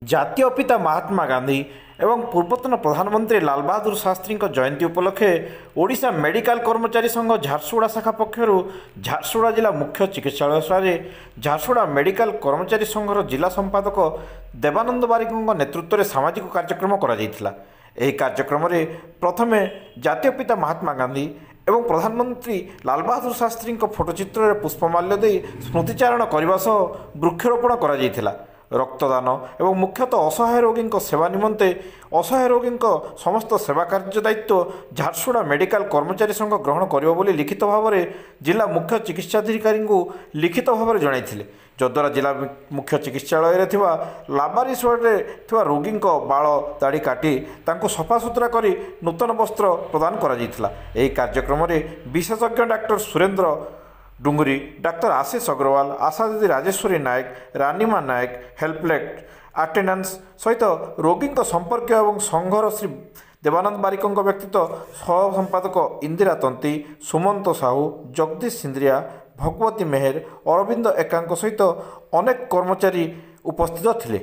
ଜାତୀୟ ପିତା ମହାତ୍ମା ଗାନ୍ଧୀ ଏବଂ ପୂର୍ବତନ ପ୍ରଧାନମନ୍ତ୍ରୀ ଲାଲ ବାହାଦୁର ଶାସ୍ତ୍ରୀଙ୍କ ଜୟନ୍ତୀ ଉପଲକ୍ଷେ ଓଡ଼ିଶା ମେଡିକାଲ କର୍ମଚାରୀ ସଂଘ ଝାରସୁଗୁଡ଼ା ଶାଖା ପକ୍ଷରୁ ଝାରସୁଗୁଡ଼ା ଜିଲ୍ଲା ମୁଖ୍ୟ ଚିକିତ୍ସାଳୟରେ ଝାରସୁଗୁଡ଼ା ମେଡିକାଲ କର୍ମଚାରୀ ସଂଘର ଜିଲ୍ଲା ସମ୍ପାଦକ ଦେବାନନ୍ଦ ବାରିକଙ୍କ ନେତୃତ୍ୱରେ ସାମାଜିକ କାର୍ଯ୍ୟକ୍ରମ କରାଯାଇଥିଲା। ଏହି କାର୍ଯ୍ୟକ୍ରମରେ ପ୍ରଥମେ ଜାତୀୟ ପିତା ମହାତ୍ମା ଗାନ୍ଧୀ ଏବଂ ପ୍ରଧାନମନ୍ତ୍ରୀ ଲାଲ ବାହାଦୁର ଶାସ୍ତ୍ରୀଙ୍କ ଫଟୋଚିତ୍ରରେ ପୁଷ୍ପମାଲ୍ୟ ଦେଇ ସ୍ମୃତିଚାରଣ କରିବା ସହ ବୃକ୍ଷରୋପଣ କରାଯାଇଥିଲା। ରକ୍ତଦାନ ଏବଂ ମୁଖ୍ୟତଃ ଅସହାୟ ରୋଗୀଙ୍କ ସେବା ନିମନ୍ତେ ଅସହାୟ ରୋଗୀଙ୍କ ସମସ୍ତ ସେବା କାର୍ଯ୍ୟ ଦାୟିତ୍ୱ ଝାରସୁଗୁଡ଼ା ମେଡିକାଲ କର୍ମଚାରୀ ସଂଘ ଗ୍ରହଣ କରିବ ବୋଲି ଲିଖିତ ଭାବରେ ଜିଲ୍ଲା ମୁଖ୍ୟ ଚିକିତ୍ସାଧିକାରୀଙ୍କୁ ଲିଖିତ ଭାବରେ ଜଣାଇଥିଲେ, ଯଦ୍ୱାରା ଜିଲ୍ଲା ମୁଖ୍ୟ ଚିକିତ୍ସାଳୟରେ ଥିବା ଲାବାରିସ୍ ୱାର୍ଡରେ ଥିବା ରୋଗୀଙ୍କ ବାଳ ଦାଢ଼ି କାଟି ତାଙ୍କୁ ସଫାସୁତୁରା କରି ନୂତନ ବସ୍ତ୍ର ପ୍ରଦାନ କରାଯାଇଥିଲା। ଏହି କାର୍ଯ୍ୟକ୍ରମରେ ବିଶେଷଜ୍ଞ ଡାକ୍ତର ସୁରେନ୍ଦ୍ର ଡୁଙ୍ଗୁରୀ, ଡାକ୍ତର ଆଶିଷ ଅଗ୍ରୱାଲ, ଆଶା ଦିଦି ରାଜେଶ୍ୱରୀ ନାୟକ, ରାନିମା ନାୟକ, ହେଲ୍ପଲେଟ୍ ଆଟେଣ୍ଡାନ୍ସ ସହିତ ରୋଗୀଙ୍କ ସମ୍ପର୍କୀୟ ଏବଂ ସଂଘର ଶ୍ରୀ ଦେବାନନ୍ଦ ବାରିକଙ୍କ ବ୍ୟତୀତ ସହ ସମ୍ପାଦକ ଇନ୍ଦିରା ତନ୍ତୀ, ସୁମନ୍ତ ସାହୁ, ଜଗଦୀଶ ସିନ୍ଦ୍ରିଆ, ଭଗବତୀ ମେହେର, ଅରବିନ୍ଦ ଏକାଙ୍କ ସହିତ ଅନେକ କର୍ମଚାରୀ ଉପସ୍ଥିତ ଥିଲେ।